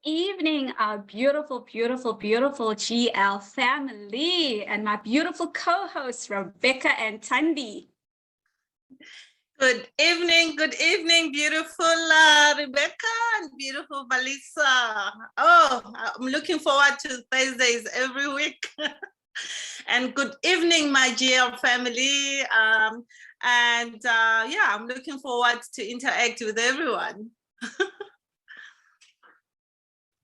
evening, our beautiful, beautiful, beautiful GL family and my beautiful co-hosts, Rebecca and Thandy. Good evening, beautiful Rebecca and beautiful Valissa. Oh, I'm looking forward to Thursdays every week. And good evening, my GL family. Yeah, I'm looking forward to interact with everyone.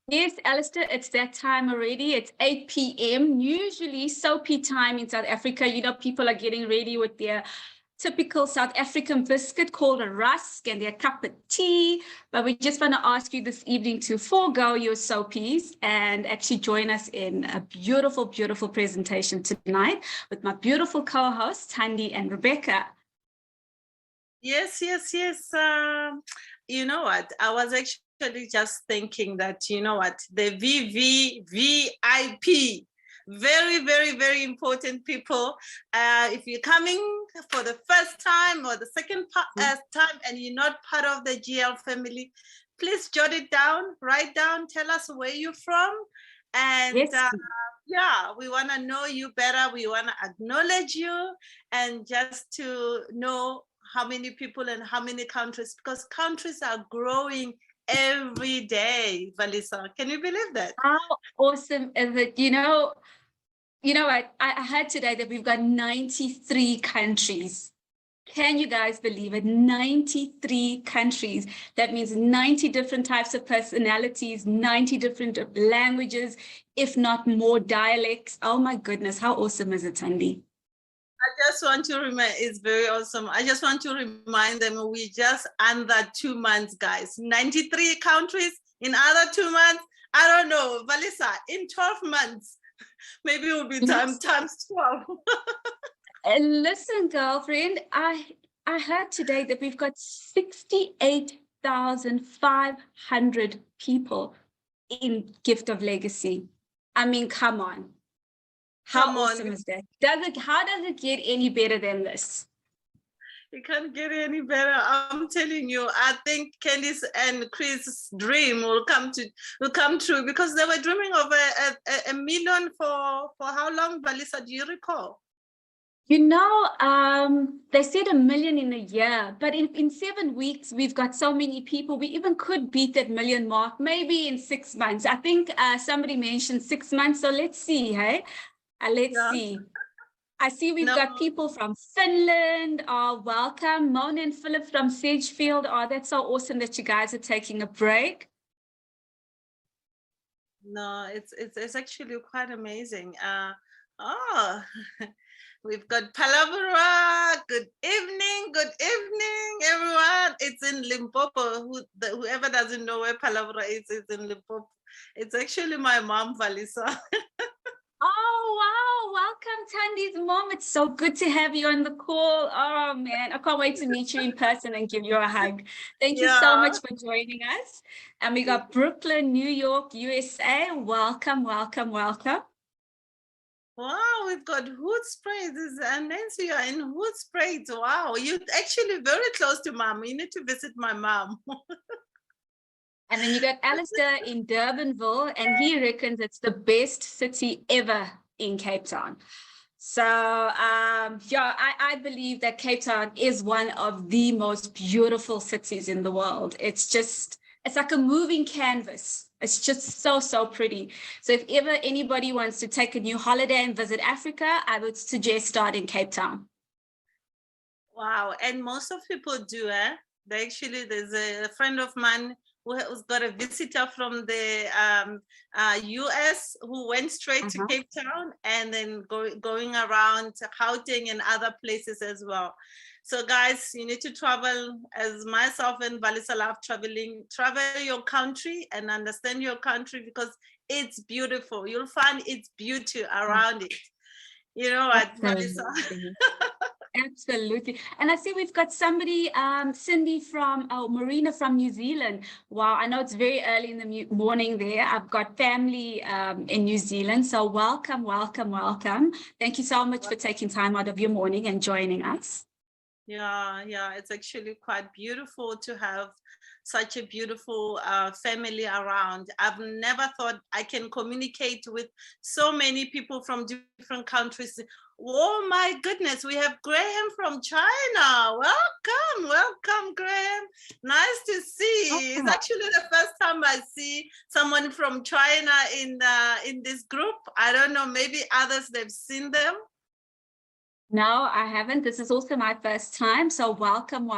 Yes, Alistair, it's that time already. It's 8 p.m. Usually soapy time in South Africa. You know, people are getting ready with their typical South African biscuit called a rusk and their cup of tea. But we just want to ask you this evening to forego your soapies and actually join us in a beautiful, beautiful presentation tonight with my beautiful co-hosts, Thandy and Rebecca. Yes. You know what? I was actually just thinking that, you know what, the VVVIP, very, very, very important people. If you're coming for the first time or the second time and you're not part of the GL family, please jot it down, write down, tell us where you're from. And Yes. Yeah, we want to know you better. We want to acknowledge you and just to know how many people and how many countries, because countries are growing every day, Valissa. Can you believe that? How awesome is it? You know what? I heard today that we've got 93 countries. Can you guys believe it? 93 countries. That means 90 different types of personalities, 90 different languages, if not more dialects. Oh my goodness, how awesome is it, Thandy? I just want to remind, it's very awesome. I just want to remind them we just under 2 months, guys. 93 countries in other 2 months. I don't know, Valissa, in 12 months, maybe it will be times 12. Listen, girlfriend, I heard today that we've got 68,500 people in Gift of Legacy. I mean, come on. How awesome is that? How does it get any better than this? It can't get any better. I'm telling you, I think Candice and Chris' dream will come true, because they were dreaming of a million for how long, Valissa? Do you recall? You know, they said 1 million in a year, but in 7 weeks, we've got so many people. We even could beat that million mark, maybe in 6 months. I think somebody mentioned 6 months. So let's see, hey? Let's see. I see we've got people from Finland. Welcome. Mona and Philip from Sedgefield. Oh, that's so awesome that you guys are taking a break. No, it's actually quite amazing. We've got Palavra. Good evening, everyone. It's in Limpopo. Whoever doesn't know where Palavra is in Limpopo. It's actually my mom, Valissa. Oh, wow. Welcome, Thandy's mom. It's so good to have you on the call. Oh, man. I can't wait to meet you in person and give you a hug. Thank you so much for joining us. And we got Brooklyn, New York, USA. Welcome. Wow, we've got Hoedspruit. And Nancy, you're in Hoedspruit. Wow, you're actually very close to mom. You need to visit my mom. And then you got Alistair in Durbanville, and he reckons it's the best city ever in Cape Town. So, I believe that Cape Town is one of the most beautiful cities in the world. It's like a moving canvas. It's just so, so pretty. So if ever anybody wants to take a new holiday and visit Africa, I would suggest start in Cape Town. Wow, and most of people do, there's a friend of mine who's got a visitor from the US who went straight to Cape Town and then going around Gauteng and other places as well. So guys, you need to travel, as myself and Valissa love traveling. Travel your country and understand your country, because it's beautiful. You'll find its beauty around it. You know what, Valissa? Absolutely. And I see we've got somebody, Cindy Marina from New Zealand. Wow, I know it's very early in the morning there. I've got family in New Zealand. So welcome. Thank you so much for taking time out of your morning and joining us. Yeah, it's actually quite beautiful to have such a beautiful family around. I've never thought I can communicate with so many people from different countries. Oh my goodness, we have Graham from China. Welcome, Graham. Nice to see. It's actually the first time I see someone from China in this group. I don't know, maybe others, they've seen them. No, I haven't. This is also my first time. So welcome.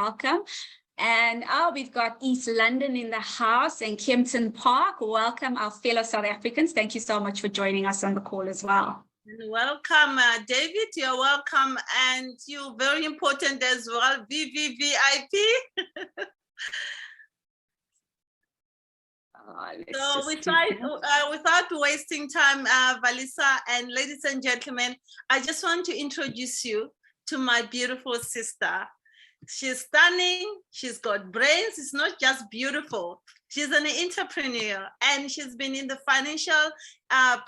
And we've got East London in the house and Kempton Park. Welcome, our fellow South Africans. Thank you so much for joining us on the call as well. Welcome, David. You're welcome. And you're very important as well, VVVIP. So without wasting time, Valissa and ladies and gentlemen, I just want to introduce you to my beautiful sister. She's stunning, she's got brains, it's not just beautiful. She's an entrepreneur and she's been in the financial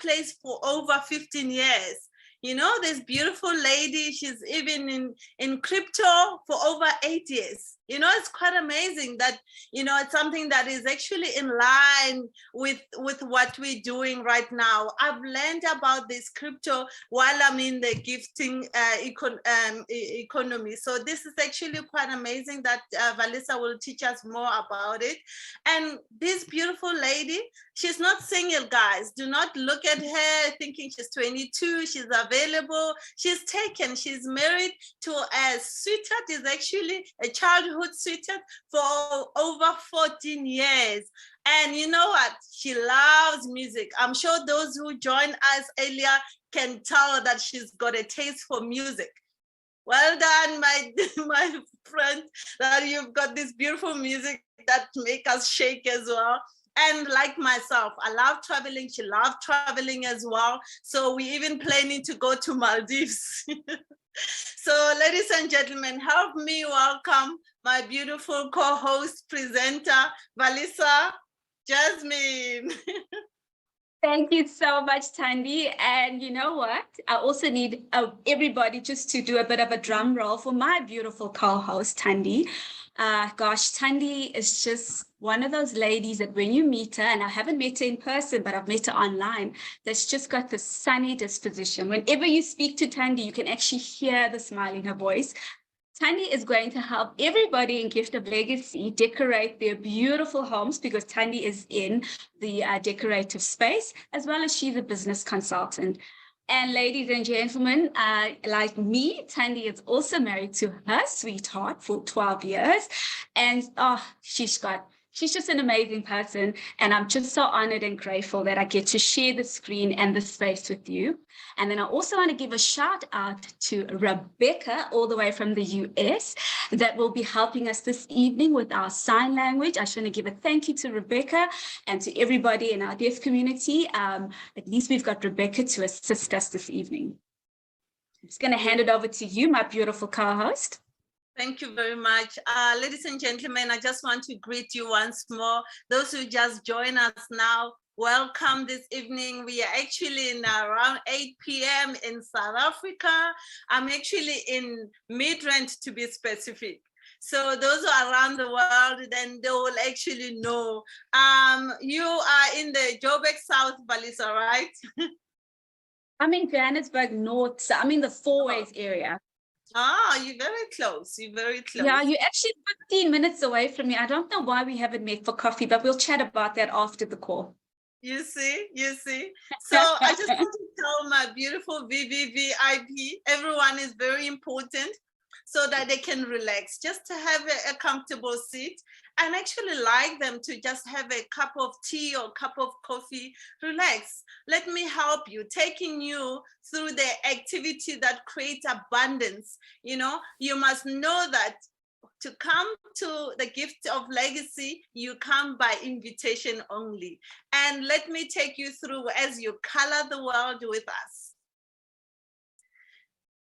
place for over 15 years. You know, this beautiful lady, she's even in crypto for over 8 years. You know, it's quite amazing that, you know, it's something that is actually in line with what we're doing right now. I've learned about this crypto while I'm in the gifting economy. So this is actually quite amazing that Valissa will teach us more about it. And this beautiful lady, she's not single, guys. Do not look at her thinking she's 22, she's available. She's taken, she's married to a sweetheart, is actually a childhood sweetheart for over 14 years. And you know what? She loves music. I'm sure those who joined us earlier can tell that she's got a taste for music. Well done, my friend, that you've got this beautiful music that make us shake as well. And like myself, I love traveling. She loves traveling as well. So we even planning to go to Maldives. So ladies and gentlemen, help me welcome my beautiful co-host presenter, Valissa Jasmine. Thank you so much, Thandy. And you know what? I also need everybody just to do a bit of a drum roll for my beautiful co-host, Thandy. Gosh, Thandy is just one of those ladies that when you meet her, and I haven't met her in person, but I've met her online, that's just got this sunny disposition. Whenever you speak to Thandy, you can actually hear the smile in her voice. Thandy is going to help everybody in Gift of Legacy decorate their beautiful homes because Thandy is in the decorative space, as well as she's a business consultant. And ladies and gentlemen, like me, Thandy is also married to her sweetheart for 12 years. And she's just an amazing person. And I'm just so honored and grateful that I get to share the screen and the space with you. And then I also want to give a shout out to Rebecca, all the way from the US, that will be helping us this evening with our sign language. I just want to give a thank you to Rebecca and to everybody in our deaf community. At least we've got Rebecca to assist us this evening. I'm just going to hand it over to you, my beautiful co-host. Thank you very much. Ladies and gentlemen, I just want to greet you once more. Those who just join us now, welcome this evening. We are actually in around 8 p.m. in South Africa. I'm actually in Midrand to be specific. So those who are around the world, then they will actually know. You are in the Joburg South, Valissa, right? I'm in Johannesburg North, so I'm in the Fourways area. You're very close. You're very close. Yeah, you're actually 15 minutes away from me. I don't know why we haven't met for coffee, but we'll chat about that after the call. You see. So I just want to tell my beautiful VVVIP, everyone is very important so that they can relax, just to have a comfortable seat, and actually like them to just have a cup of tea or cup of coffee, relax. Let me help you, taking you through the activity that creates abundance. You know, you must know that to come to the Gift of Legacy, you come by invitation only. And let me take you through as you color the world with us.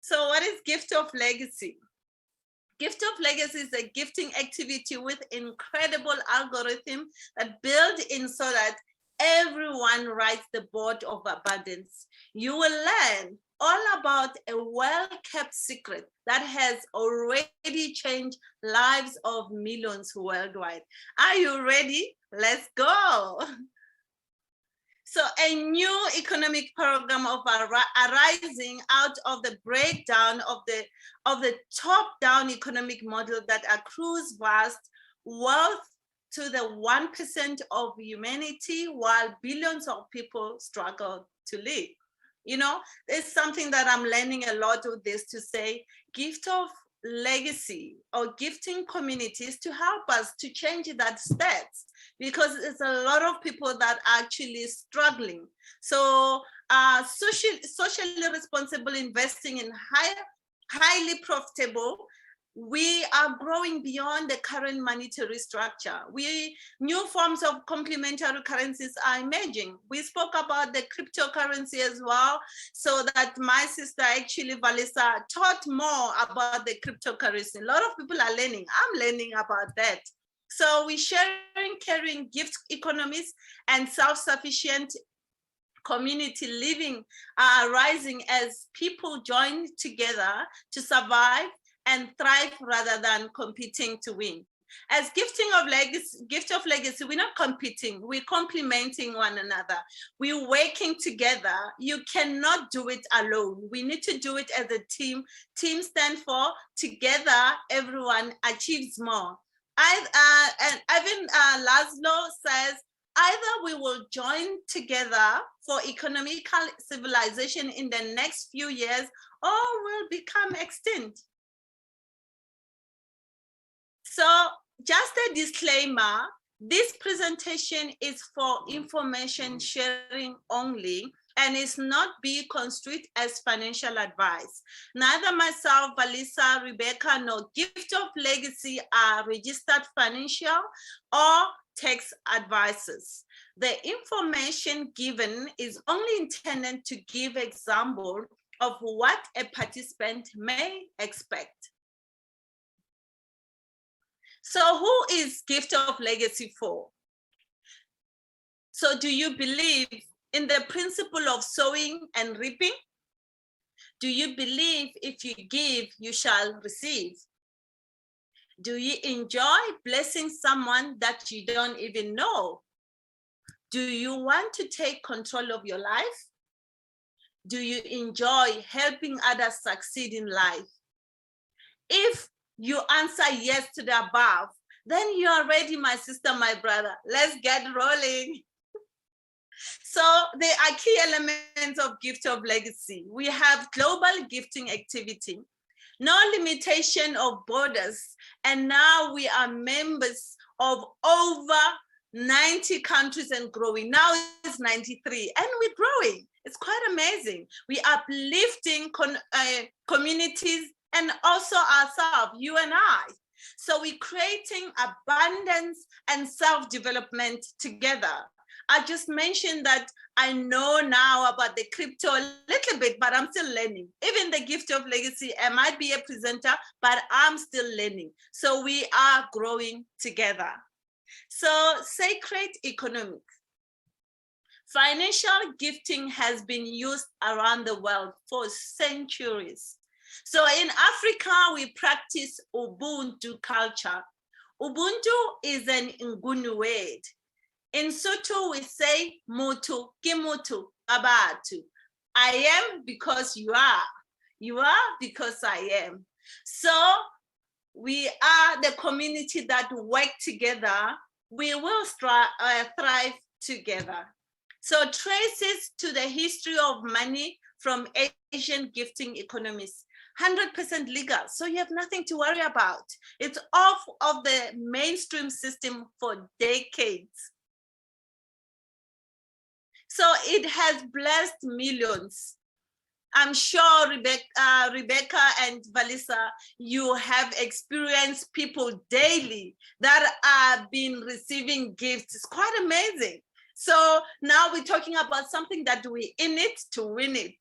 So what is Gift of Legacy? Gift of Legacy is a gifting activity with incredible algorithm that build in so that everyone writes the board of abundance. You will learn all about a well-kept secret that has already changed lives of millions worldwide. Are you ready? Let's go. So a new economic program of arising out of the breakdown of the top-down economic model that accrues vast wealth to the 1% of humanity while billions of people struggle to live. You know, there's something that I'm learning a lot with this, to say gift of legacy or gifting communities to help us to change that stats, because there's a lot of people that are actually struggling. So socially responsible investing in highly profitable, we are growing beyond the current monetary structure. New forms of complementary currencies are emerging. We spoke about the cryptocurrency as well, so that my sister, actually, Valissa, taught more about the cryptocurrency. A lot of people are learning. I'm learning about that. So we're sharing, carrying gift economies and self-sufficient community living are rising as people join together to survive and thrive rather than competing to win. As gift of legacy, we're not competing, we're complementing one another. We're working together. You cannot do it alone. We need to do it as a team. Team stands for together, everyone achieves more. And even Laszlo says, either we will join together for economical civilization in the next few years, or we'll become extinct. So just a disclaimer, this presentation is for information sharing only and is not be construed as financial advice. Neither myself, Valissa, Rebecca, nor Gift of Legacy are registered financial or tax advisors. The information given is only intended to give example of what a participant may expect. So who is Gift of Legacy for? So do you believe in the principle of sowing and reaping? Do you believe if you give, you shall receive? Do you enjoy blessing someone that you don't even know? Do you want to take control of your life? Do you enjoy helping others succeed in life? If you answer yes to the above, then you are ready, my sister, my brother. Let's get rolling. So there are key elements of Gift of Legacy. We have global gifting activity, no limitation of borders, and now we are members of over 90 countries and growing. Now it's 93 and we're growing. It's quite amazing. We are uplifting communities and also ourselves, you and I. So we're creating abundance and self-development together. I just mentioned that I know now about the crypto a little bit, but I'm still learning. Even the Gift of Legacy, I might be a presenter, but I'm still learning. So we are growing together. So sacred economics. Financial gifting has been used around the world for centuries. So in Africa, we practice Ubuntu culture. Ubuntu is an Nguni word. In Sotho, we say mutu, kimutu, abatu. I am because you are. You are because I am. So we are the community that work together. We will thrive together. So traces to the history of money from Asian gifting economies. 100% legal, so you have nothing to worry about. It's off of the mainstream system for decades. So it has blessed millions. I'm sure Rebecca and Valissa, you have experienced people daily that are been receiving gifts. It's quite amazing. So now we're talking about something that we're in it to win it.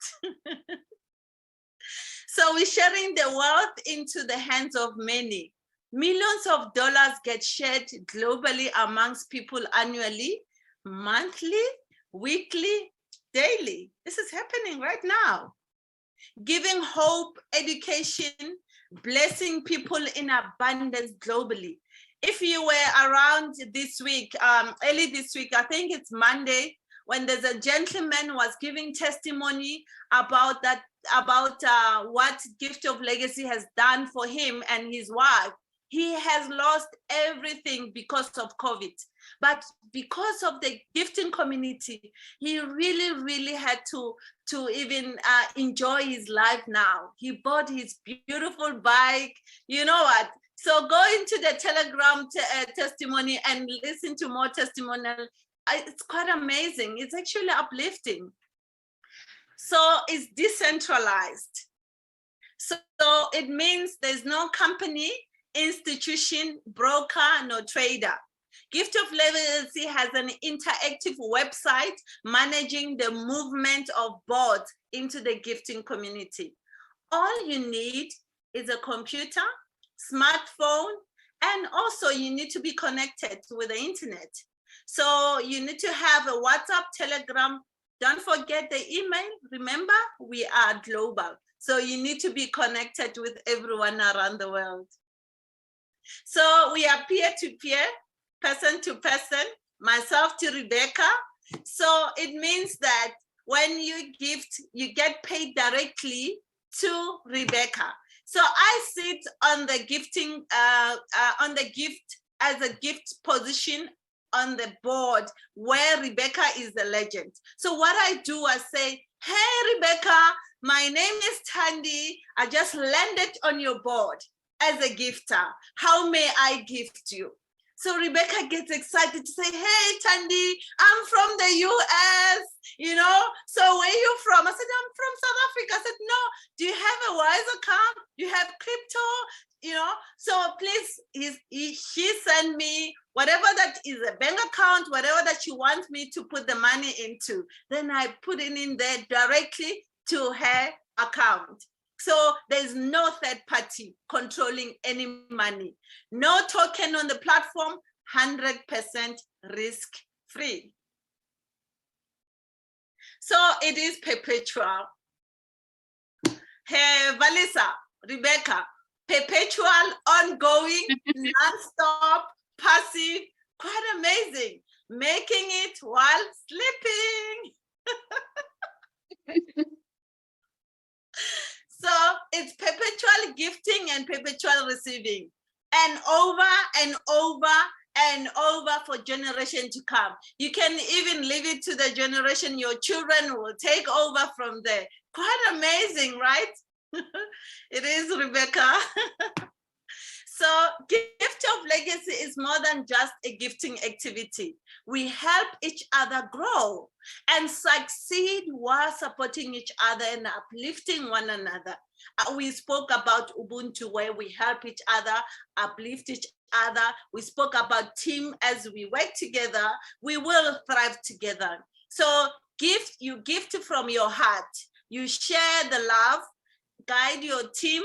So we're sharing the wealth into the hands of many. Millions of dollars get shared globally amongst people annually. monthly, weekly, daily. This is happening right now. Giving hope, education, blessing people in abundance globally. If you were around this week, early this week, I think it's Monday, when there's a gentleman was giving testimony about that, about what Gift of Legacy has done for him and his wife. He has lost everything because of COVID, but because of the gifting community, he really, really had to even enjoy his life now. He bought his beautiful bike. You know what? So go into the Telegram testimony and listen to more testimonial. It's quite amazing. It's actually uplifting. So it's decentralized. So it means there's no company, institution, broker, no trader. Gift of Legacy has an interactive website managing the movement of boards into the gifting community. All you need is a computer, smartphone, and also you need to be connected with the internet. So you need to have a WhatsApp, Telegram. Don't forget the email. Remember, we are global. So you need to be connected with everyone around the world. So we are peer-to-peer, person to person, myself to Rebecca. So it means that when you gift, you get paid directly to Rebecca. So I sit on the gifting, on the gift as a gift position on the board where Rebecca is the legend. So what I do, I say, hey, Rebecca, my name is Thandy. I just landed on your board as a gifter. How may I gift you? So Rebecca gets excited to say, hey, Thandy, I'm from the US, you know, so where are you from? I said, I'm from South Africa. I said, no, do you have a Wise account? Do you have crypto? You know, so please, she sent me whatever that is a bank account, whatever that you want me to put the money into. Then I put it in there directly to her account. So there's no third party controlling any money. No token on the platform, 100% risk free. So it is perpetual. Hey, Valissa, Rebecca, perpetual, ongoing, non-stop, passive, quite amazing. Making it while sleeping. So it's perpetual gifting and perpetual receiving, and over and over and over for generation to come. You can even leave it to the generation your children will take over from there. Quite amazing, right? It is, Rebecca. So Gift of Legacy is more than just a gifting activity. We help each other grow and succeed while supporting each other and uplifting one another. We spoke about Ubuntu, where we help each other, uplift each other. We spoke about team. As we work together, we will thrive together. So you gift from your heart. You share the love, guide your team,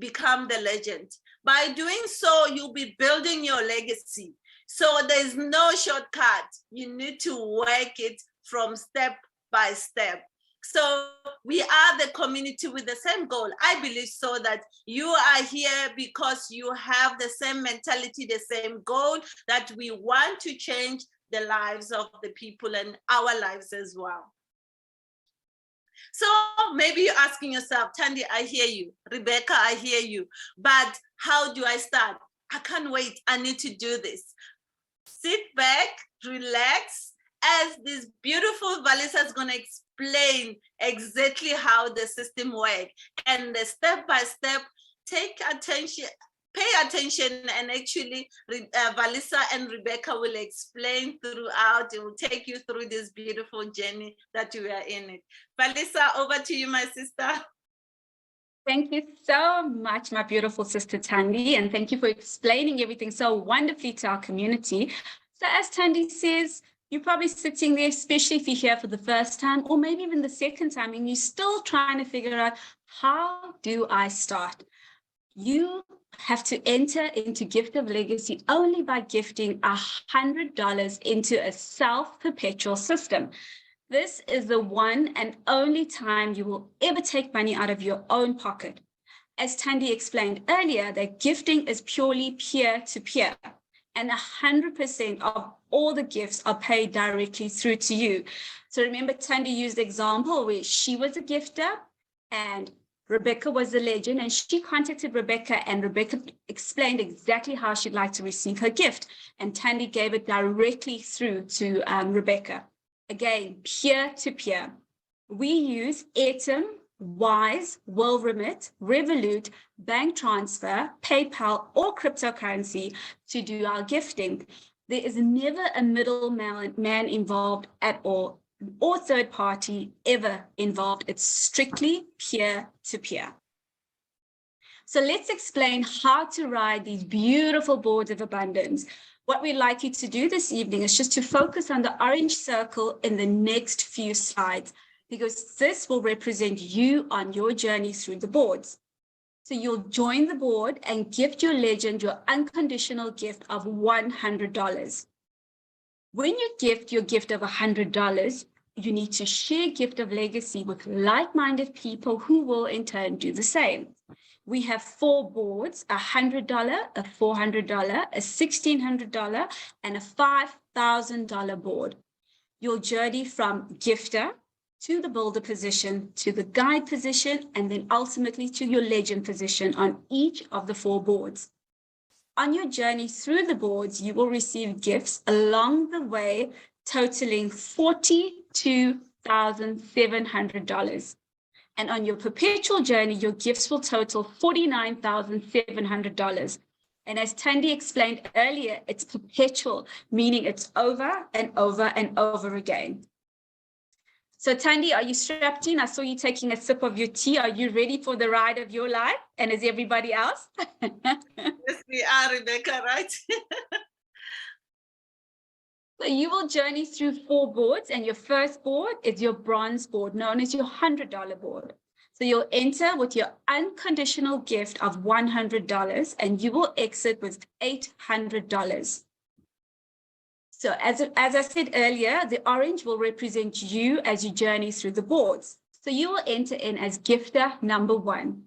become the legend. By doing so, you'll be building your legacy. So there's no shortcut. You need to work it from step by step. So we are the community with the same goal. I believe so that you are here because you have the same mentality, the same goal, that we want to change the lives of the people and our lives as well. So maybe you're asking yourself, Thandy, I hear you. Rebecca, I hear you. But how do I start? I can't wait. I need to do this. Sit back, relax, as this beautiful Valissa is going to explain exactly how the system works. And the step by step, take attention, pay attention, and actually Valissa and Rebecca will explain throughout. It will take you through this beautiful journey that you are in it. Valissa, over to you, my sister. Thank you so much, my beautiful sister Thandy, and thank you for explaining everything so wonderfully to our community. So as Thandy says, you're probably sitting there, especially if you're here for the first time, or maybe even the second time, and you're still trying to figure out, how do I start? You have to enter into Gift of Legacy only by gifting $100 into a self-perpetual system. This is the one and only time you will ever take money out of your own pocket. As Thandy explained earlier, that gifting is purely peer-to-peer, and 100% of all the gifts are paid directly through to you. So remember, Thandy used the example where she was a gifter and Rebecca was the legend, and she contacted Rebecca, and Rebecca explained exactly how she'd like to receive her gift, and Thandy gave it directly through to Rebecca. Again, peer-to-peer. We use Atom, Wise, WorldRemit, Revolut, bank transfer, PayPal, or cryptocurrency to do our gifting. There is never a middleman involved at all, or third party ever involved. It's strictly peer-to-peer. So let's explain how to ride these beautiful boards of abundance. What we'd like you to do this evening is just to focus on the orange circle in the next few slides, because this will represent you on your journey through the boards. So you'll join the board and gift your legend your unconditional gift of $100. When you gift your gift of $100, you need to share Gift of Legacy with like-minded people who will in turn do the same. We have 4 boards, $100, a $400, a $1,600, and a $5,000 board. You'll journey from gifter to the builder position, to the guide position, and then ultimately to your legend position on each of the 4 boards. On your journey through the boards, you will receive gifts along the way totaling $42,700. And on your perpetual journey, your gifts will total $49,700. And as Thandy explained earlier, it's perpetual, meaning it's over and over and over again. So Thandy, are you strapped in? I saw you taking a sip of your tea. Are you ready for the ride of your life? And is everybody else? Yes, we are, Rebecca, right? So you will journey through 4 boards, and your first board is your bronze board, known as your $100 board. So you'll enter with your unconditional gift of $100, and you will exit with $800. So as I said earlier, the orange will represent you as you journey through the boards. So you will enter in as gifter number 1.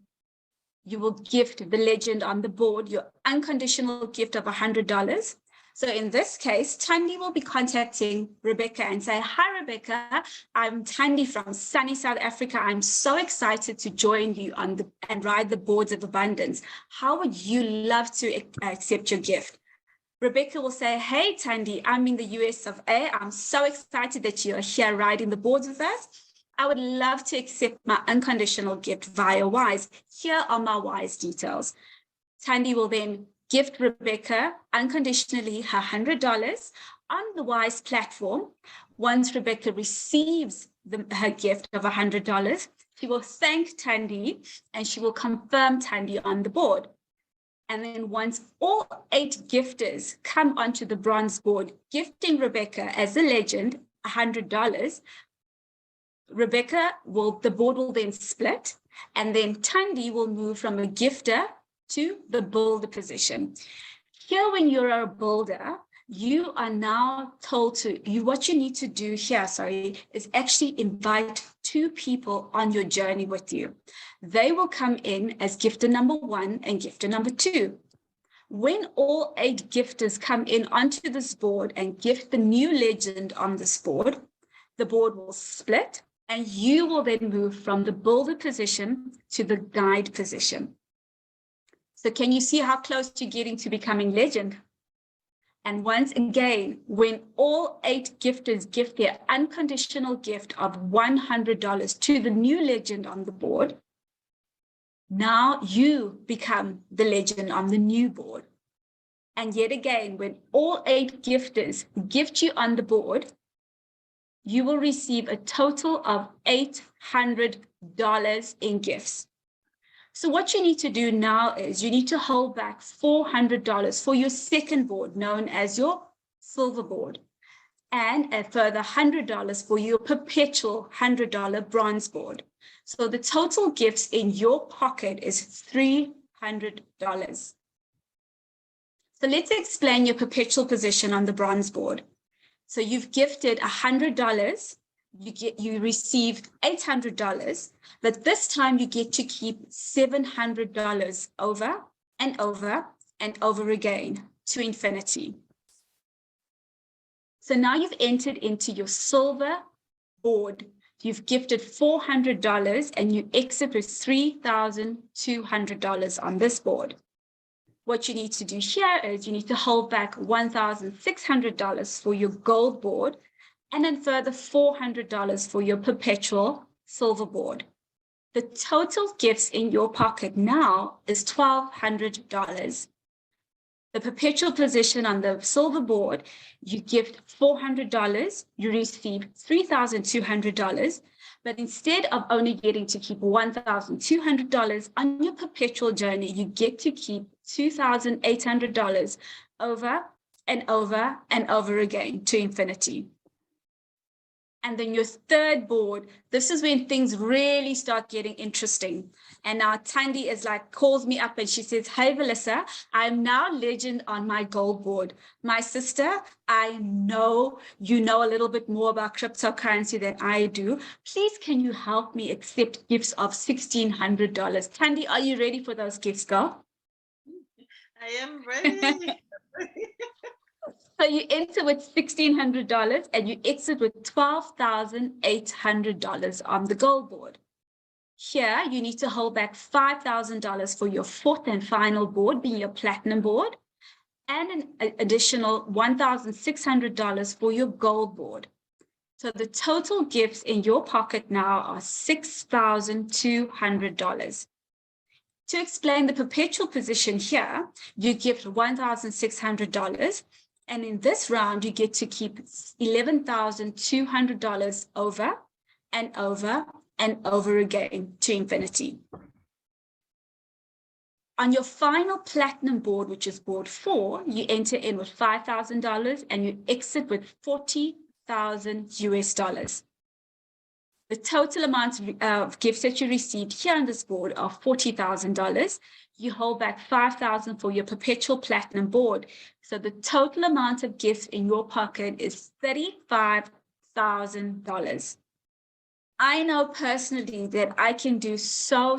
You will gift the legend on the board your unconditional gift of $100. So in this case, Thandy will be contacting Rebecca and say, "Hi, Rebecca, I'm Thandy from sunny South Africa. I'm so excited to join you and ride the boards of abundance. How would you love to accept your gift?" Rebecca will say, "Hey, Thandy, I'm in the US of A. I'm so excited that you're here riding the boards with us. I would love to accept my unconditional gift via Wise. Here are my Wise details." Thandy will then gift Rebecca unconditionally her $100 on the Wise platform. Once Rebecca receives her gift of $100, she will thank Thandy and she will confirm Thandy on the board. And then once all 8 gifters come onto the bronze board, gifting Rebecca as a legend $100, the board will then split, and then Thandy will move from a gifter to the builder position. Here, when you're a builder, you are now told what you need to do here, is actually invite 2 people on your journey with you. They will come in as gifter number 1 and gifter number 2. When all 8 gifters come in onto this board and gift the new legend on this board, the board will split, and you will then move from the builder position to the guide position. So can you see how close you're getting to becoming legend? And once again, when all 8 gifters gift their unconditional gift of $100 to the new legend on the board, now you become the legend on the new board. And yet again, when all 8 gifters gift you on the board, you will receive a total of $800 in gifts. So what you need to do now is you need to hold back $400 for your second board, known as your silver board, and a further $100 for your perpetual $100 bronze board. So the total gifts in your pocket is $300. So let's explain your perpetual position on the bronze board. So you've gifted $100, you receive $800, but this time you get to keep $700 over and over and over again to infinity. So now you've entered into your silver board. You've gifted $400 and you exit with $3,200 on this board. What you need to do here is you need to hold back $1,600 for your gold board and then further $400 for your perpetual silver board. The total gifts in your pocket now is $1,200. The perpetual position on the silver board, you gift $400, you receive $3,200, but instead of only getting to keep $1,200 on your perpetual journey, you get to keep $2,800 over and over and over again to infinity. And then your third board, this is when things really start getting interesting. And now Thandy is like, calls me up and she says, "Hey, Valissa, I'm now legend on my gold board. My sister, I know you know a little bit more about cryptocurrency than I do. Please, can you help me accept gifts of $1,600? Thandy, are you ready for those gifts, girl?" I am ready. So you enter with $1,600 and you exit with $12,800 on the gold board. Here, you need to hold back $5,000 for your fourth and final board, being your platinum board, and an additional $1,600 for your gold board. So the total gifts in your pocket now are $6,200. To explain the perpetual position here, you gift $1,600. And in this round, you get to keep $11,200 over and over and over again to infinity. On your final platinum board, which is board 4, you enter in with $5,000 and you exit with $40,000. The total amount of gifts that you received here on this board are $40,000. You hold back $5,000 for your perpetual platinum board. So the total amount of gifts in your pocket is $35,000. I know personally that I can do so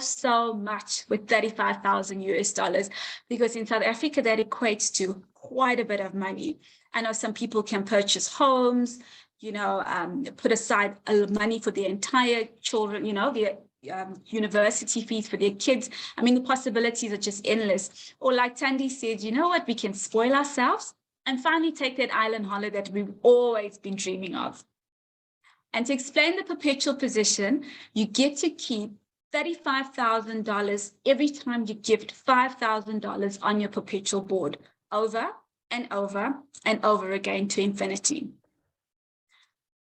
much with $35,000 because in South Africa, that equates to quite a bit of money. I know some people can purchase homes, put aside money for their entire children, their university fees for their kids. I mean, the possibilities are just endless. Or like Thandy said, you know what, we can spoil ourselves and finally take that island holiday that we've always been dreaming of. And to explain the perpetual position, you get to keep $35,000 every time you gift $5,000 on your perpetual board, over and over and over again to infinity.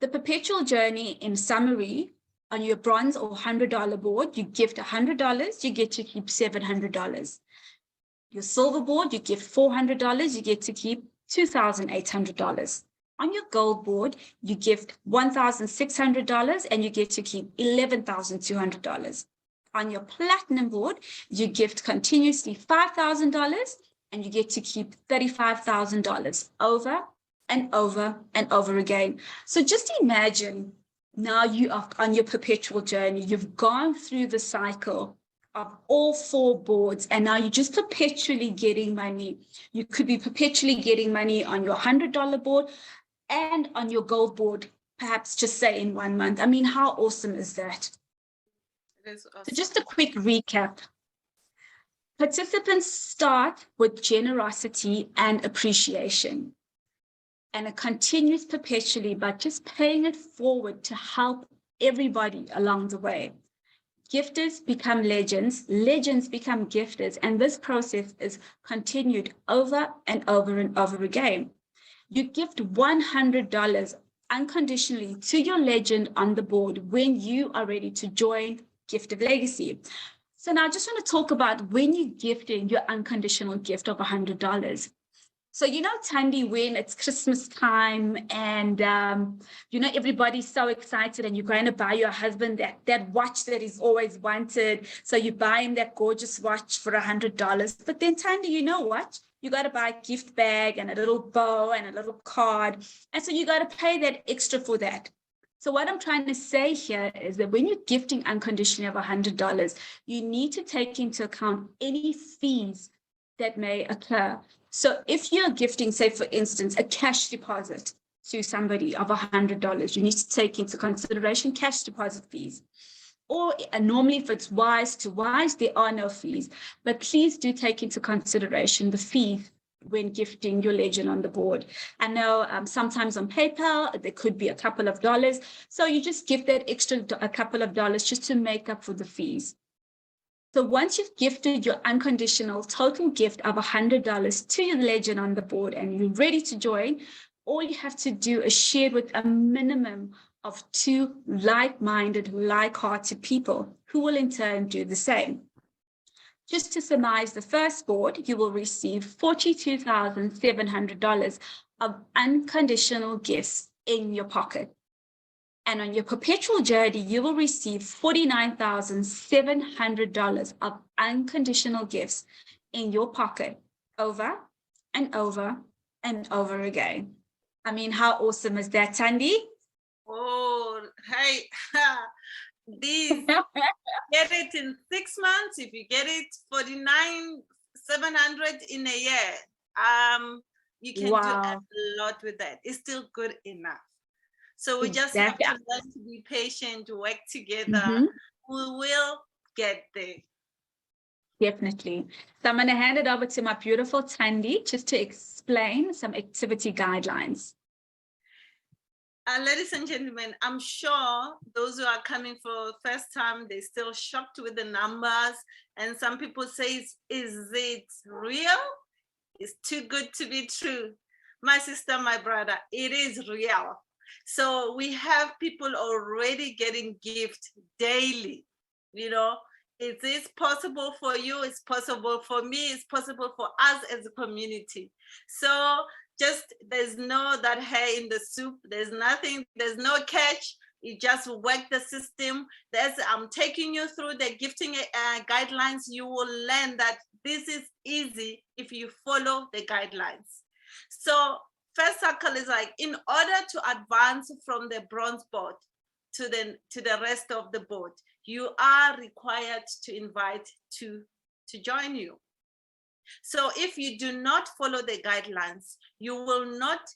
The perpetual journey, in summary, on your bronze or $100 board, you gift $100, you get to keep $700. Your silver board, you gift $400, you get to keep $2,800. On your gold board, you gift $1,600 and you get to keep $11,200. On your platinum board, you gift continuously $5,000 and you get to keep $35,000 over and over and over again. So just imagine now you are on your perpetual journey. You've gone through the cycle of all 4 boards, and now you're just perpetually getting money. You could be perpetually getting money on your $100 board and on your gold board, perhaps just say in 1 month. I mean, how awesome is that? It is awesome. So just a quick recap. Participants start with generosity and appreciation. And it continues perpetually by just paying it forward to help everybody along the way. Gifters become legends, legends become gifters, and this process is continued over and over and over again. You gift $100 unconditionally to your legend on the board when you are ready to join Gift of Legacy. So now I just want to talk about when you're gifting your unconditional gift of $100. So, Tandi, when it's Christmas time and, everybody's so excited and you're going to buy your husband that watch that he's always wanted. So you buy him that gorgeous watch for $100. But then, Tandi, you know what? You got to buy a gift bag and a little bow and a little card. And so you got to pay that extra for that. So what I'm trying to say here is that when you're gifting unconditionally of $100, you need to take into account any fees that may occur. So if you're gifting, say, for instance, a cash deposit to somebody of $100, you need to take into consideration cash deposit fees. Or normally, if it's wise to wise, there are no fees. But please do take into consideration the fee when gifting your legend on the board. I know sometimes on PayPal, there could be a couple of dollars. So you just give that extra a couple of dollars just to make up for the fees. So once you've gifted your unconditional total gift of $100 to your legend on the board and you're ready to join, all you have to do is share with a minimum of 2 like-minded, like-hearted people who will in turn do the same. Just to surmise the first board, you will receive $42,700 of unconditional gifts in your pocket. And on your perpetual journey, you will receive $49,700 of unconditional gifts in your pocket over and over and over again. I mean, how awesome is that, Tandi? Oh, hey, these get it in 6 months. If you get it 49,700 in a year, you can do a lot with that. It's still good enough. So we just have to learn to be patient, work together. We will get there. Definitely. So I'm going to hand it over to my beautiful Tandi just to explain some activity guidelines. Ladies and gentlemen, I'm sure those who are coming for the first time, they're still shocked with the numbers. And some people say, is it real? It's too good to be true. My sister, my brother, it is real. So we have people already getting gifts daily. It is possible for you, it's possible for me, it's possible for us as a community. So just, there's no that hair in the soup, there's nothing, there's no catch. You just work the system. I'm taking you through the gifting guidelines. You will learn that this is easy if you follow the guidelines. So first circle is like, in order to advance from the bronze board to the rest of the board, you are required to invite two to join you. So if you do not follow the guidelines, you will not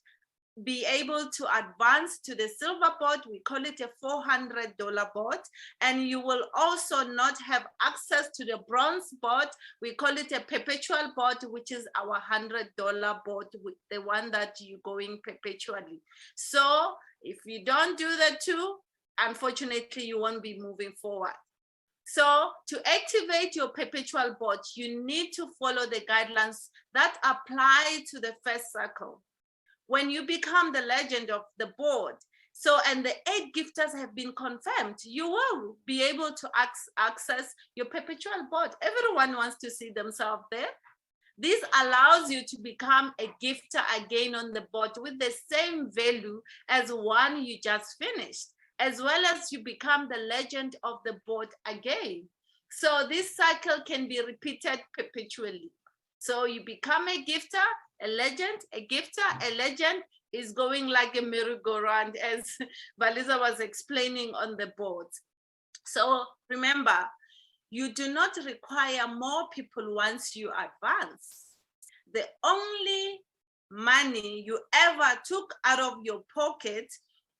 be able to advance to the silver board. We call it a $400 board. And you will also not have access to the bronze board. We call it a perpetual board, which is our $100 board, the one that you're going perpetually. So if you don't do the two, unfortunately, you won't be moving forward. So to activate your perpetual board, you need to follow the guidelines that apply to the first circle. When you become the legend of the board, and the 8 gifters have been confirmed, you will be able to access your perpetual board. Everyone wants to see themselves there. This allows you to become a gifter again on the board with the same value as one you just finished, as well as you become the legend of the board again. So this cycle can be repeated perpetually. So you become a gifter, a legend, a gifter, a legend is going like a merry-go-round, as Valissa was explaining on the board. So remember, you do not require more people once you advance. The only money you ever took out of your pocket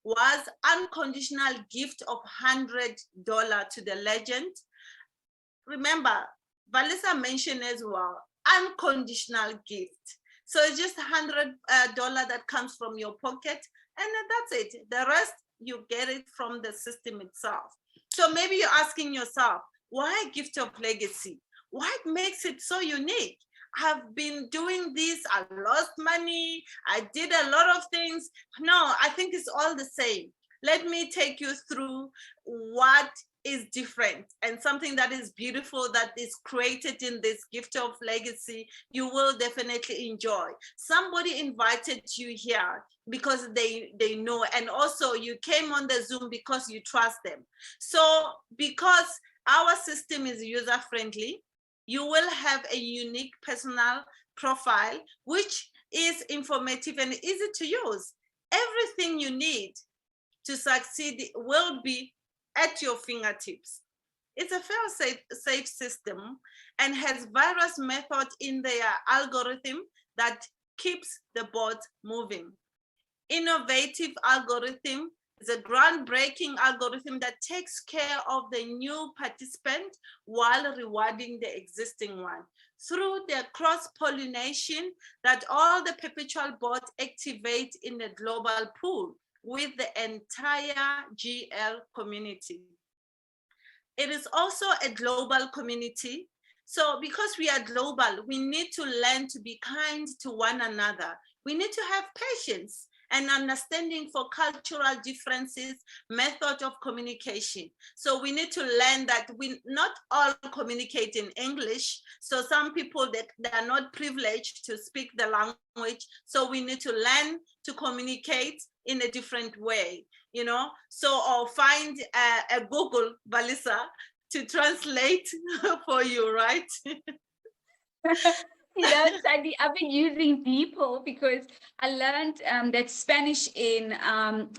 was unconditional gift of $100 to the legend. Remember, Valissa mentioned as well, unconditional gift. So it's just $100 that comes from your pocket, and that's it. The rest, you get it from the system itself. So maybe you're asking yourself, why gift of legacy? What makes it so unique? I've been doing this, I lost money, I did a lot of things. No, I think it's all the same. Let me take you through what is different and something that is beautiful that is created in this gift of legacy, you will definitely enjoy. Somebody invited you here because they know, and also you came on the Zoom because you trust them. So because our system is user friendly, you will have a unique personal profile, which is informative and easy to use. Everything you need to succeed will be at your fingertips. It's a fail-safe system and has various methods in their algorithm that keeps the bot moving. Innovative algorithm is a groundbreaking algorithm that takes care of the new participant while rewarding the existing one through the cross-pollination that all the perpetual bots activate in a global pool with the entire GL community. It is also a global community. So because we are global, we need to learn to be kind to one another. We need to have patience and understanding for cultural differences, method of communication. So we need to learn that we not all communicate in English. So some people that they are not privileged to speak the language. So we need to learn to communicate in a different way, you know? So or find a Google Valissa to translate for you, right? You know, Sandy, I've been using DeepL because I learned that Spanish in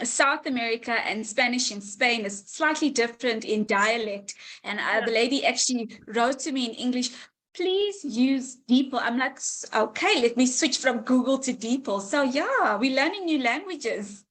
South America and Spanish in Spain is slightly different in dialect. And the lady actually wrote to me in English, please use DeepL. I'm like, okay, let me switch from Google to DeepL. So yeah, we're learning new languages.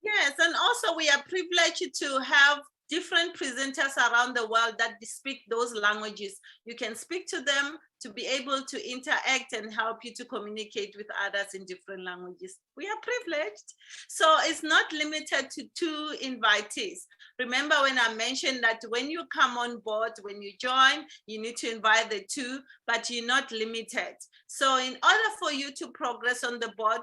Yes, and also we are privileged to have different presenters around the world that speak those languages. You can speak to them to be able to interact and help you to communicate with others in different languages. We are privileged. So it's not limited to 2 invitees. Remember when I mentioned that when you come on board, when you join, you need to invite the 2, but you're not limited. So in order for you to progress on the board,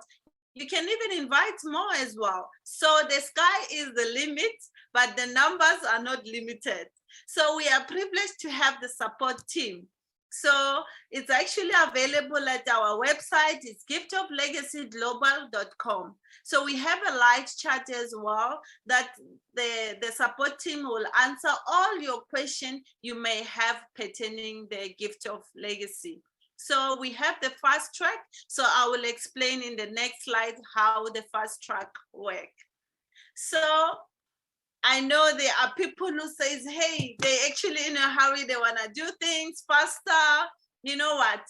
you can even invite more as well. So the sky is the limit, but the numbers are not limited. So we are privileged to have the support team. So it's actually available at our website. It's giftoflegacyglobal.com. So we have a live chat as well that the support team will answer all your questions you may have pertaining the gift of legacy. So we have the fast track. So I will explain in the next slide how the fast track works. So I know there are people who says, hey, they actually in a hurry, they want to do things faster. You know what?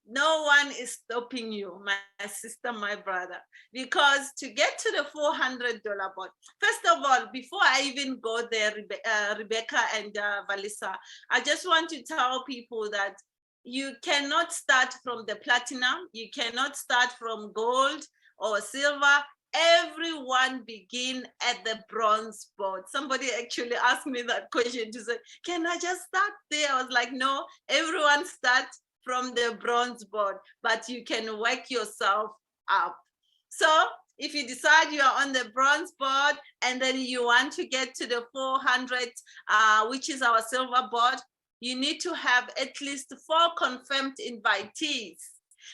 No one is stopping you, my sister, my brother, because to get to the $400 bot, first of all, before I even go there, Rebecca and Valissa, I just want to tell people that you cannot start from the platinum, you cannot start from gold or silver. Everyone begin at the bronze board. Somebody actually asked me that question to say, can I just start there? I was like, no, everyone starts from the bronze board, but you can work yourself up. So if you decide you are on the bronze board and then you want to get to the 400, which is our silver board, you need to have at least 4 confirmed invitees.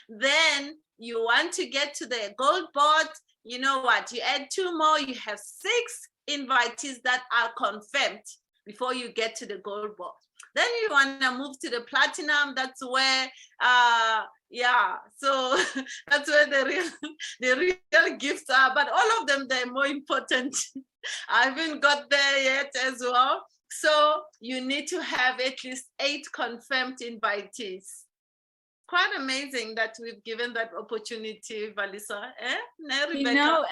Then you want to get to the gold board, you know what, you add 2 more, you have 6 invitees that are confirmed before you get to the gold board. Then you want to move to the platinum. That's where, so that's where the real gifts are. But all of them, they're more important. I haven't got there yet as well. So you need to have at least 8 confirmed invitees. Quite amazing that we've given that opportunity, Valissa. You know,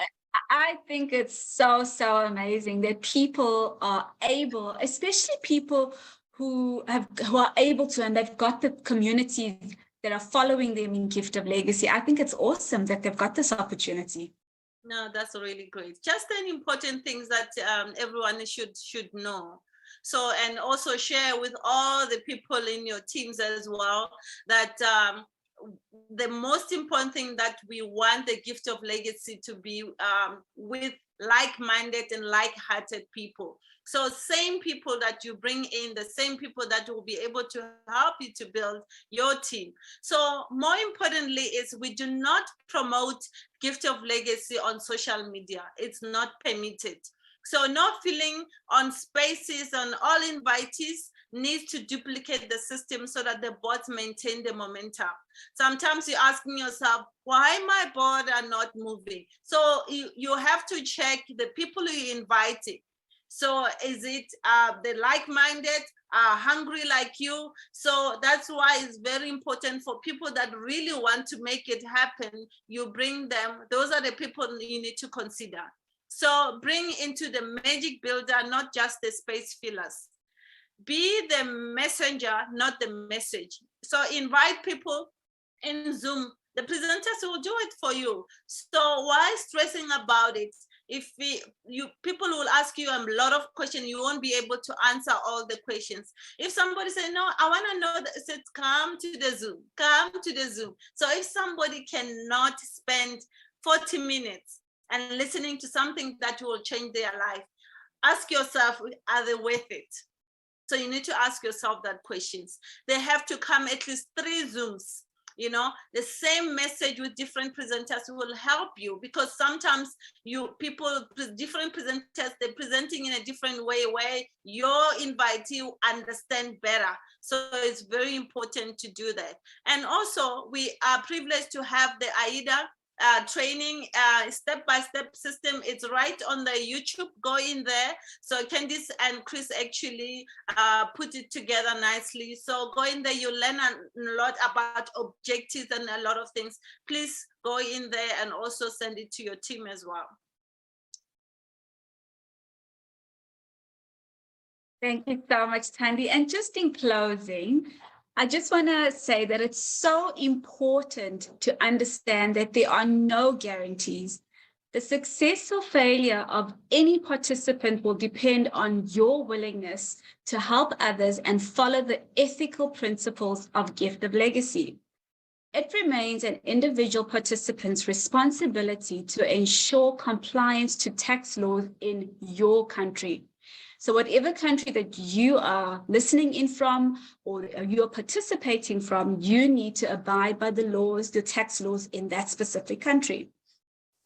I think it's so amazing that people are able, especially people who are able to, and they've got the communities that are following them in Gift of Legacy. I think it's awesome that they've got this opportunity. No, that's really great. Just an important things that everyone should know. So, and also share with all the people in your teams as well that the most important thing that we want the gift of legacy to be with like-minded and like-hearted people. So same people that you bring in, the same people that will be able to help you to build your team. So more importantly is we do not promote gift of legacy on social media. It's not permitted. So no filling on spaces on all invitees needs to duplicate the system so that the bots maintain the momentum. Sometimes you're asking yourself, why my board are not moving? So you have to check the people you invited. So is it the like-minded, hungry like you? So that's why it's very important for people that really want to make it happen. You bring them. Those are the people you need to consider. So bring into the magic builder, not just the space fillers. Be the messenger, not the message. So invite people in Zoom. The presenters will do it for you. So why stressing about it? If people will ask you a lot of questions, you won't be able to answer all the questions. If somebody say, no, I want to know, said, come to the Zoom, come to the Zoom. So if somebody cannot spend 40 minutes and listening to something that will change their life, ask yourself, are they worth it? So you need to ask yourself that questions. They have to come at least 3 Zooms. You know, the same message with different presenters will help you, because sometimes different presenters, they're presenting in a different way where your invitee understand better. So it's very important to do that. And also we are privileged to have the AIDA training step-by-step system. It's right on the YouTube. Go in there. So Candice and Chris actually put it together nicely. So go in there, you learn a lot about objectives and a lot of things. Please go in there and also send it to your team as well. Thank you so much, Thandy. And just in closing, I just want to say that it's so important to understand that there are no guarantees. The success or failure of any participant will depend on your willingness to help others and follow the ethical principles of gift of legacy. It remains an individual participant's responsibility to ensure compliance to tax laws in your country. So whatever country that you are listening in from or you are participating from, you need to abide by the laws, the tax laws in that specific country.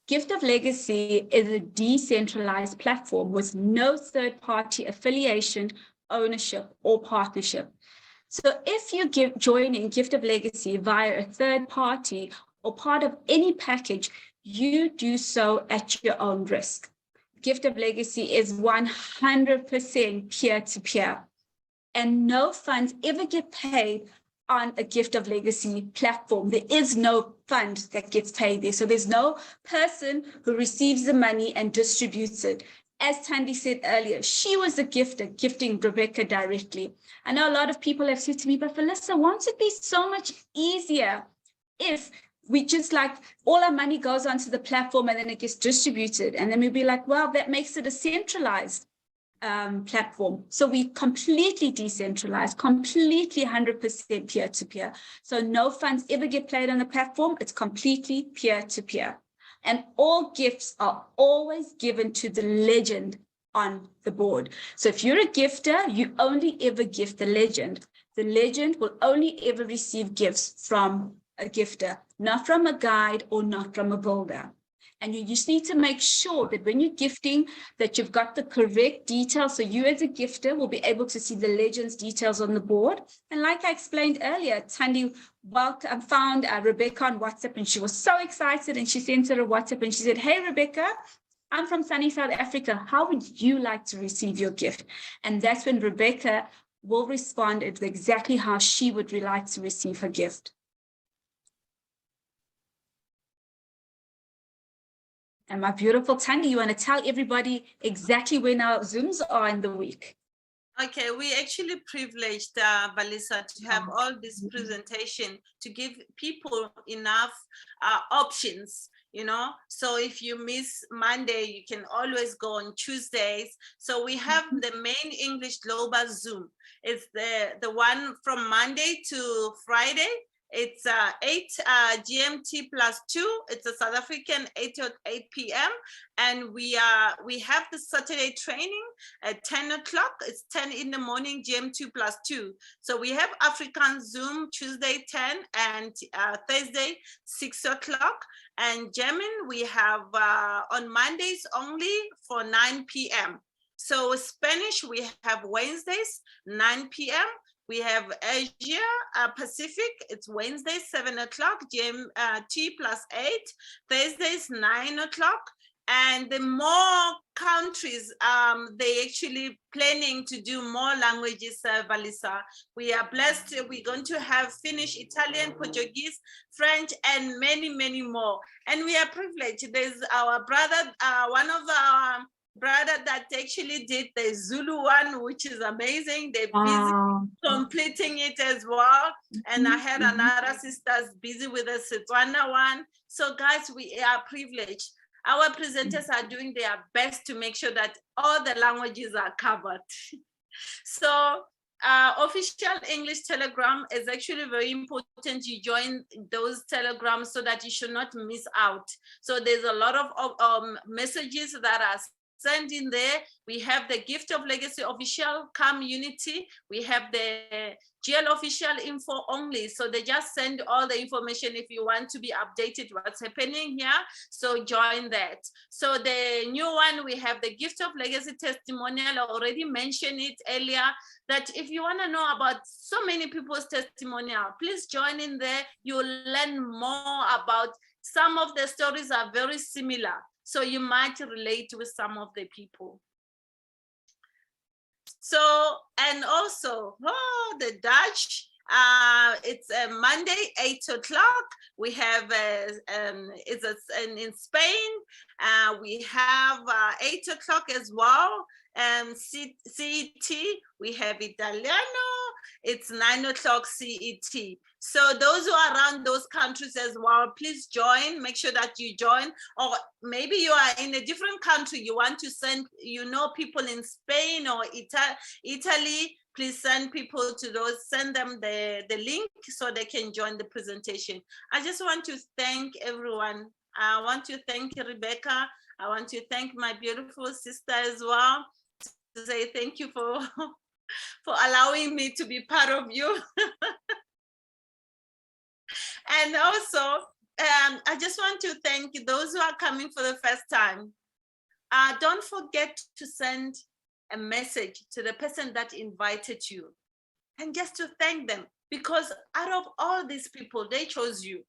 Gift of Legacy is a decentralized platform with no third-party affiliation, ownership, or partnership. So if you join Gift of Legacy via a third party or part of any package, you do so at your own risk. Gift of Legacy is 100% peer-to-peer, and no funds ever get paid on a Gift of Legacy platform. There is no fund that gets paid there. So there's no person who receives the money and distributes it. As Thandy said earlier, she was the gifter, gifting Rebecca directly. I know a lot of people have said to me, but Valissa, won't it be so much easier if we just like all our money goes onto the platform and then it gets distributed? And then we'd be like, well, that makes it a centralized platform. So we completely decentralized, completely 100% peer-to-peer. So no funds ever get played on the platform. It's completely peer-to-peer. And all gifts are always given to the legend on the board. So if you're a gifter, you only ever gift the legend. The legend will only ever receive gifts from a gifter, not from a guide or not from a builder. And you just need to make sure that when you're gifting, that you've got the correct details. So you as a gifter will be able to see the legend's details on the board. And like I explained earlier, Thandy found Rebecca on WhatsApp, and she was so excited, and she sent her a WhatsApp and she said, hey, Rebecca, I'm from sunny South Africa. How would you like to receive your gift? And that's when Rebecca will respond exactly how she would like to receive her gift. And my beautiful Thandy, you want to tell everybody exactly when our Zooms are in the week? Okay, we actually privileged, Valissa, to have all this presentation to give people enough options, you know. So if you miss Monday, you can always go on Tuesdays. So we have the main English Global Zoom. It's the one from Monday to Friday. It's 8 GMT +2. It's a South African 8 p.m. And we have the Saturday training at 10 o'clock. It's 10 in the morning, GMT +2. So we have African Zoom Tuesday 10 and Thursday 6 o'clock. And German we have on Mondays only for 9 p.m. So Spanish we have Wednesdays 9 p.m. We have Asia Pacific, it's Wednesday, 7 o'clock, GMT +8, Thursdays, 9 o'clock. And the more countries, they actually planning to do more languages, Valissa. We are blessed, we're going to have Finnish, Italian, Portuguese, French, and many, many more. And we are privileged. There's our brother, one of our brother that actually did the Zulu one, which is amazing. They're busy completing it as well. And I had another sisters busy with the Setswana one. So guys, we are privileged. Our presenters are doing their best to make sure that all the languages are covered. So official English Telegram is actually very important. You join those telegrams so that you should not miss out. So there's a lot of messages that are sent in there. We have the Gift of Legacy official community. We have the GL official info only. So they just send all the information if you want to be updated what's happening here. So join that. So the new one, we have the Gift of Legacy testimonial. I already mentioned it earlier, that if you want to know about so many people's testimonial, please join in there. You'll learn more about some of the stories are very similar. So you might relate with some of the people. So, and also, the Dutch, it's a Monday, 8 o'clock. We have, in Spain, we have 8 o'clock as well. CET, we have Italiano, it's 9 o'clock CET. So those who are around those countries as well, please join, make sure that you join. Or maybe you are in a different country, you want to send, people in Spain or Italy, please send people to those, send them the link so they can join the presentation. I just want to thank everyone. I want to thank Rebecca. I want to thank my beautiful sister as well, to say thank you for allowing me to be part of you. And also, I just want to thank those who are coming for the first time. Don't forget to send a message to the person that invited you, and just to thank them, because out of all these people, they chose you.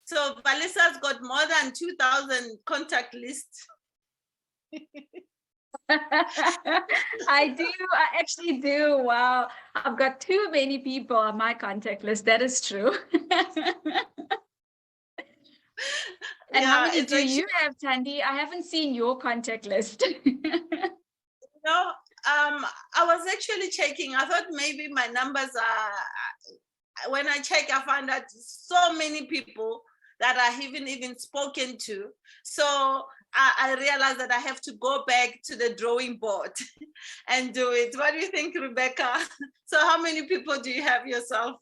So Valissa's got more than 2,000 contact lists. I do. I actually do. Wow. I've got too many people on my contact list. That is true. And how many do you have, Thandy? I haven't seen your contact list. No, I was actually checking. I thought maybe my numbers are, when I check, I found that so many people that I haven't even spoken to. So I realized that I have to go back to the drawing board and do it. What do you think, Rebecca? So how many people do you have yourself?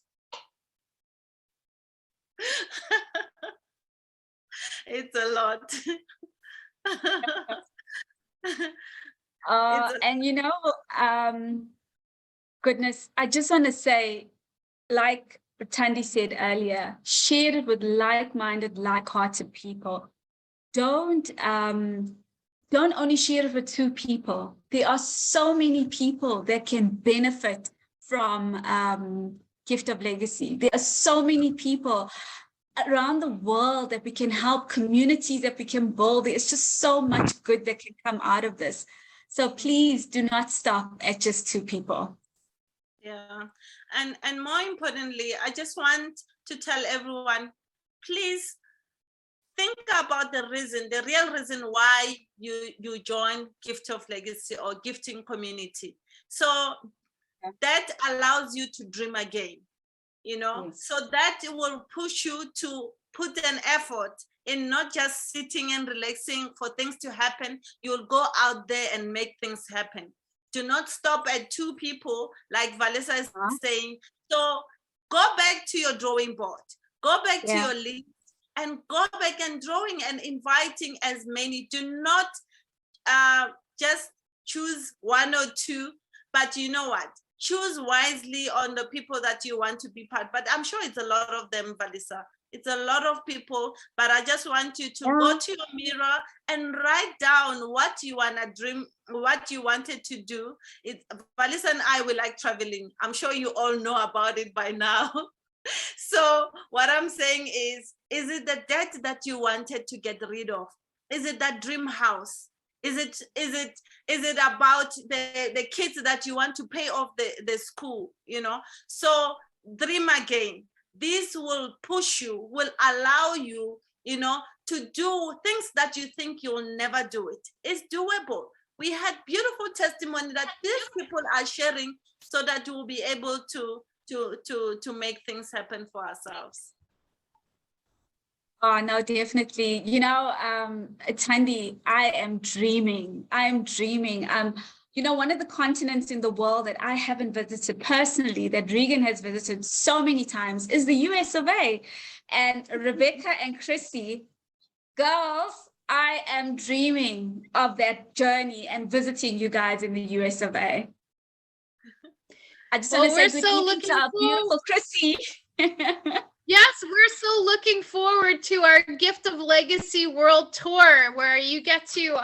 It's a lot. And goodness, I just want to say, like Thandy said earlier, share it with like-minded, like-hearted people. Don't only share it with 2 people. There are so many people that can benefit from Gift of Legacy. There are so many people around the world that we can help, communities that we can build. There's just so much good that can come out of this. So please do not stop at just 2 people. Yeah, and more importantly, I just want to tell everyone, please think about the real reason why you join Gift of Legacy or gifting community. So that allows you to dream again, yes. So that will push you to put an effort in not just sitting and relaxing for things to happen. You'll go out there and make things happen. Do not stop at 2 people, like Valissa is saying. So go back to your drawing board, go back to Yeah. your list, and go back and drawing and inviting as many. Do not just choose one or two, but you know what? Choose wisely on the people that you want to be part. But I'm sure it's a lot of them, Valissa. It's a lot of people, but I just want you to go to your mirror and write down what you want to dream, what you wanted to do. Valissa and I, we like traveling. I'm sure you all know about it by now. So what I'm saying is it the debt that you wanted to get rid of? Is it that dream house? Is it about the kids that you want to pay off the school, you know? So dream again. This will push you, will allow you, you know, to do things that you think you'll never do it. It's doable. We had beautiful testimony that these people are sharing so that we'll be able to make things happen for ourselves. Oh, no, definitely. You know, Thandy, I am dreaming. You know, one of the continents in the world that I haven't visited personally, that Regan has visited so many times, is the US of A. And Rebecca and Chrissy, girls, I am dreaming of that journey and visiting you guys in the US of A. I just want to say good evening to our beautiful Chrissy. Yes, we're so looking forward to our Gift of Legacy World Tour, where you get to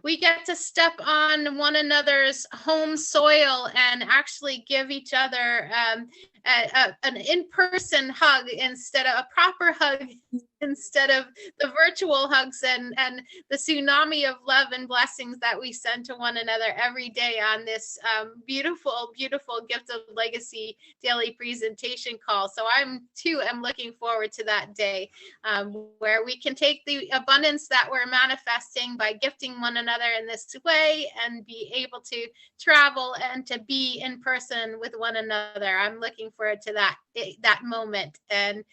we get to step on one another's home soil and actually give each other an in-person hug instead of a proper hug, instead of the virtual hugs and the tsunami of love and blessings that we send to one another every day on this beautiful Gift of Legacy daily presentation call. So I'm looking forward to that day where we can take the abundance that we're manifesting by gifting one another in this way and be able to travel and to be in person with one another. I'm looking forward to that moment, and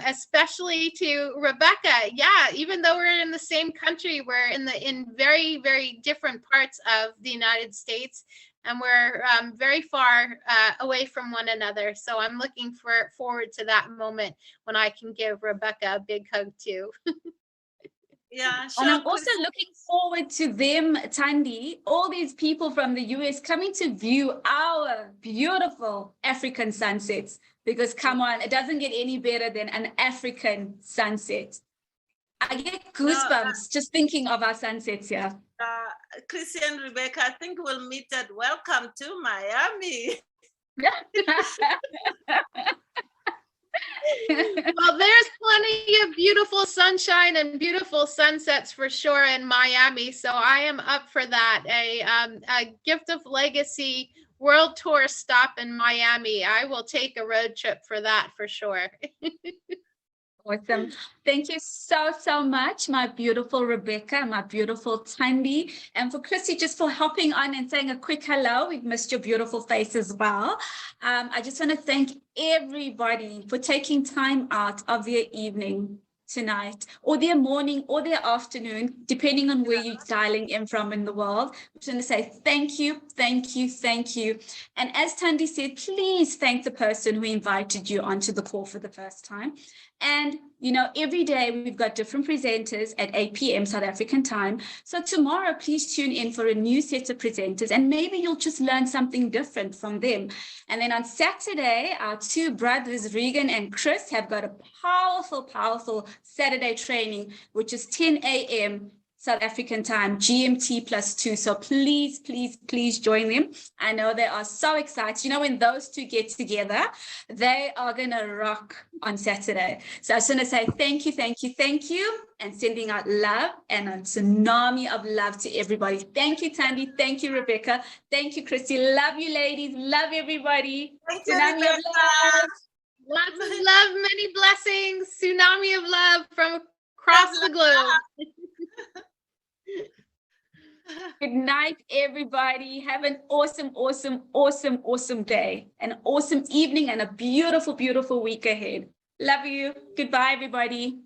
especially to Rebecca. Yeah, even though we're in the same country, we're in very, very different parts of the United States, and we're very far away from one another. So I'm looking forward to that moment when I can give Rebecca a big hug too. Yeah, sure. And I'm also looking forward to them, Thandy, all these people from the US coming to view our beautiful African sunsets, because come on, it doesn't get any better than an African sunset. I get goosebumps just thinking of our sunsets here. Chrissy and Rebecca, I think we'll meet at Welcome to Miami. Well, there's plenty of beautiful sunshine and beautiful sunsets for sure in Miami. So I am up for that. A Gift of Legacy World Tour stop in Miami. I will take a road trip for that for sure. Awesome. Thank you so much, my beautiful Rebecca, my beautiful Thandy, and for Chrissy just for hopping on and saying a quick hello. We've missed your beautiful face as well. I just want to thank everybody for taking time out of their evening tonight, or their morning, or their afternoon, depending on where you're dialing in from in the world. I'm just going to say thank you. And as Thandy said, please thank the person who invited you onto the call for the first time. And, you know, every day we've got different presenters at 8 p.m. South African time. So tomorrow, please tune in for a new set of presenters, and maybe you'll just learn something different from them. And then on Saturday, our two brothers, Regan and Chris, have got a powerful Saturday training, which is 10 a.m. South African time, GMT +2. So please join them. I know they are so excited. You know, when those two get together, they are going to rock on Saturday. So I just want to say thank you, and sending out love and a tsunami of love to everybody. Thank you, Thandy. Thank you, Rebecca. Thank you, Christy. Love you, ladies. Love everybody. Thank you, Tsunami of love. Lots of love, many blessings. Tsunami of love from across the globe. Good night, everybody. Have an awesome day, an awesome evening, and a beautiful week ahead. Love you. Goodbye, everybody.